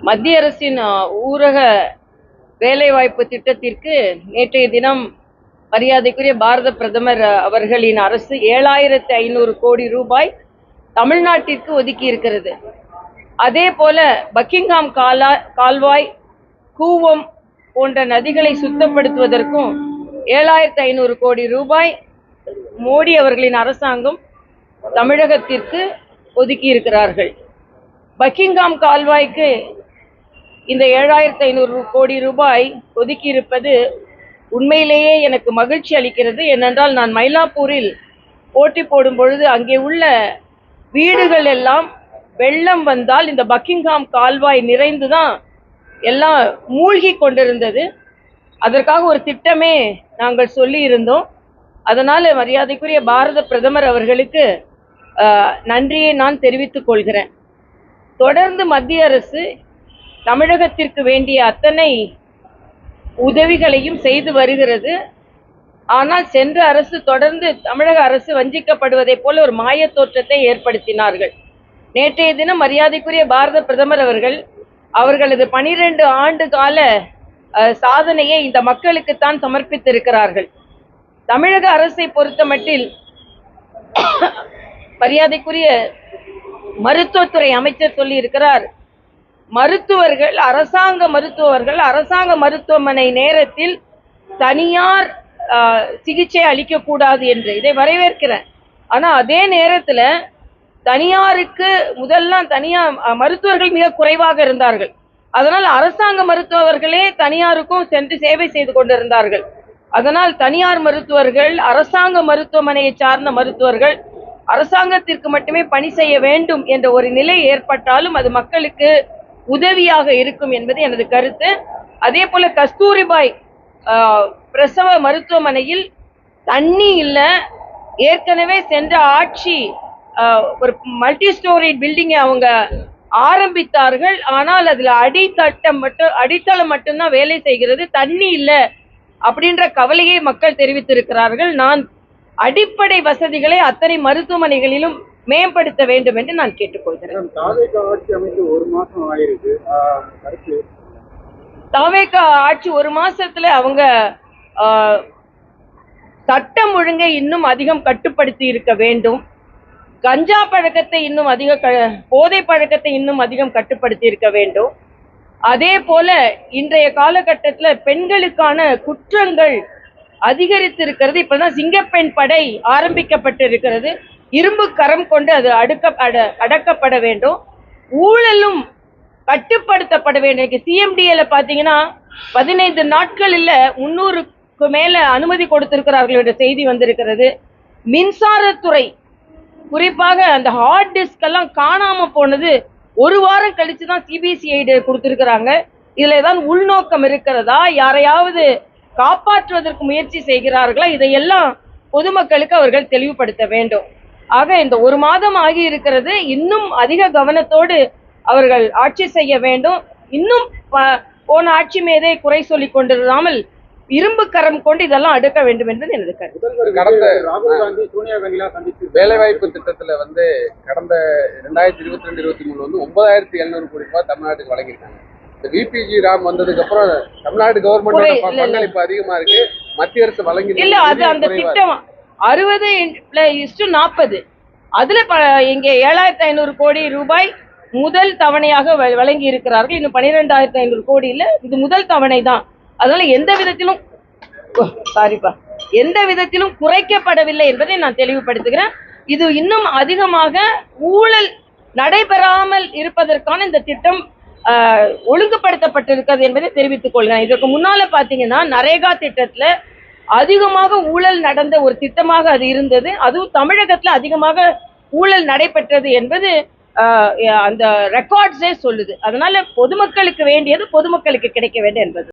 மத்திய அரசின் ஊரக வேலைவாய்ப்பு திட்டத்திற்கு நேற்றைய தினம் மரியாதைக்குரிய பாரத பிரதமர் அவர்களின் அரசு 7500 கோடி ரூபாய் தமிழ்நாட்டிற்கு ஒதுக்கி இருக்கிறது. அதே போல பக்கிங்ஹாம் கால்வாய், கூவம் போன்ற நதிகளை சுத்தப்படுத்துவதற்கும் 7500 கோடி ரூபாய் மோடி அவர்களின் அரசாங்கம் தமிழகத்திற்கு ஒதுக்கி இருக்கிறார்கள். பக்கிங்ஹாம் கால்வாய்க்கு இந்த 7500 கோடி ரூபாய் ஒதுக்கி இருப்பது உண்மையிலேயே எனக்கு மகிழ்ச்சி அளிக்கிறது. ஏனென்றால் நான் மயிலாப்பூரில் போட்டி போடும் பொழுது அங்கே உள்ள வீடுகள் எல்லாம் வெள்ளம் வந்தால் இந்த பக்கிங்ஹாம் கால்வாய் நிறைந்துதான் எல்லாம் மூழ்கி கொண்டிருந்தது. அதற்காக ஒரு திட்டமே நாங்கள் சொல்லி இருந்தோம். அதனால மரியாதைக்குரிய பாரத பிரதமர் அவர்களுக்கு நன்றியை நான் தெரிவித்துக் கொள்கிறேன். தொடர்ந்து மத்திய அரசு தமிழகத்திற்கு வேண்டிய அத்தனை உதவிகளையும் செய்து வருகிறது. ஆனால் சென்ற அரசு தொடர்ந்து தமிழக அரசு வஞ்சிக்கப்படுவதை போல ஒரு மாய தோற்றத்தை ஏற்படுத்தினார்கள். நேற்றைய தினம் மரியாதைக்குரிய பாரத பிரதமர் அவர்களது 12 ஆண்டு கால சாதனையை இந்த மக்களுக்குத்தான் சமர்ப்பித்திருக்கிறார்கள். தமிழக அரசை பொறுத்தமட்டில் மரியாதைக்குரிய மருத்துவத்துறை அமைச்சர் சொல்லி இருக்கிறார், மருத்துவர்கள் அரசாங்க மருத்துவமனை நேரத்தில் தனியார் சிகிச்சை அளிக்கக்கூடாது என்று. இதை வரவேற்கிறேன். ஆனா அதே நேரத்தில் தனியாருக்கு முதல்லாம் தனியார் மருத்துவர்கள் மிக குறைவாக இருந்தார்கள். அதனால் அரசாங்க மருத்துவர்களே தனியாருக்கும் சென்று சேவை செய்து கொண்டிருந்தார்கள். அதனால் தனியார் மருத்துவர்கள், அரசாங்க மருத்துவமனையை சார்ந்த மருத்துவர்கள் அரசாங்கத்திற்கு மட்டுமே பணி செய்ய வேண்டும் என்ற ஒரு நிலை ஏற்பட்டாலும் அது மக்களுக்கு உதவியாக இருக்கும் என்பது எனது கருத்து. அதே போல கஸ்தூரிபாய் பிரசவ மருத்துவமனையில் தண்ணி இல்லை. ஏற்கனவே சென்ற ஆட்சி ஒரு மல்டி ஸ்டோரி பில்டிங்கை அவங்க ஆரம்பித்தார்கள். ஆனால் அதுல அடித்தளம் மட்டும்தான் வேலை செய்கிறது, தண்ணி இல்லை அப்படின்ற கவலையை மக்கள் தெரிவித்திருக்கிறார்கள். நான் அடிப்படை வசதிகளை அத்தனை மருத்துவமனைகளிலும் மேம்படுத்த வேண்டும் என்று நான் கேட்டுக்கொள்கிறேன். தாவேகா ஆட்சி ஒரு மாசத்துல அவங்க சட்டம் ஒழுங்கை இன்னும் அதிகம் கட்டுப்படுத்தி இருக்க வேண்டும். கஞ்சா பழக்கத்தை இன்னும் போதை பழக்கத்தை இன்னும் அதிகம் கட்டுப்படுத்தி இருக்க வேண்டும். அதே போல இன்றைய காலகட்டத்தில் பெண்களுக்கான குற்றங்கள் அதிகரித்திருக்கிறது. இப்பதான் சிங்கப்பெண் படை ஆரம்பிக்கப்பட்டிருக்கிறது. இரும்பு கரம் கொண்டு அது அடக்கப்பட வேண்டும். ஊழலும் கட்டுப்படுத்தப்பட வேண்டும். சிஎம்டிஏல பாத்தீங்கன்னா 15 நாட்கள் இல்ல 300க்கு மேல அனுமதி கொடுத்திருக்கிறார்கள் என்ற செய்தி வந்திருக்கிறது. மின்சாரத்துறை குறிப்பாக அந்த ஹார்ட் டிஸ்க் எல்லாம் காணாம போனது ஒரு வாரம் கழிச்சுதான் சிபிசிஐடி கொடுத்திருக்கிறாங்க. இதுல ஏதாவது உள்நோக்கம் இருக்கிறதா, யாரையாவது காப்பாற்றுவதற்கு முயற்சி செய்கிறார்களா, இதையெல்லாம் பொதுமக்களுக்கு அவர்கள் தெளிவுபடுத்த வேண்டும். ஆக இந்த ஒரு மாதம் ஆகி இருக்கிறது. இன்னும் அதிக கவனத்தோடு அவர்கள் ஆட்சி செய்ய வேண்டும். இன்னும் போன ஆட்சி மீதே குறை சொல்லிக் கொண்டிருந்தாமல் இரும்பு கரம் கொண்டு இதெல்லாம் அடுக்க வேண்டும் என்பது எனது கருத்து. கடந்த ராகுல் காந்தி சோனியா காந்தி வேலைவாய்ப்பு திட்டத்துல கடந்த 2022-23 9700 கோடி ரூபாய் தமிழ்நாட்டுக்கு வழங்கியிருக்காங்க. இந்த விபிஜி ராம் வந்ததுக்கு அப்புறம் தமிழ்நாடு கவர்மெண்ட் பங்களிப்பு அதிகமா இருக்கு. மத்திய அரசு வழங்கி இல்ல, அது அந்த திட்டம் 60:40 அதுல இங்க 7500 கோடி ரூபாய் முதல் தவணையாக வழங்கி இருக்கிறார்கள். இன்னும் 12500 கோடி இல்ல, இது முதல் தவணை தான். அதனால எந்த விதத்திலும் குறைக்கப்படவில்லை என்பதை நான் தெளிவுபடுத்துகிறேன். இது இன்னும் அதிகமாக ஊழல் நடைபெறாமல் இருப்பதற்கான இந்த திட்டம் ஒழுங்குபடுத்தப்பட்டிருக்கிறது என்பதை தெரிவித்துக் கொள்கிறேன். இதற்கு முன்னால பாத்தீங்கன்னா நரேகா திட்டத்துல அதிகமாக ஊழல் நடந்த ஒரு திட்டமாக அது இருந்தது. அதுவும் தமிழகத்துல அதிகமாக ஊழல் நடைபெற்றது என்பது அந்த ரெக்கார்ட்ஸே சொல்லுது. அதனால பொதுமக்களுக்கு வேண்டியது பொதுமக்களுக்கு கிடைக்க வேண்டும் என்பது.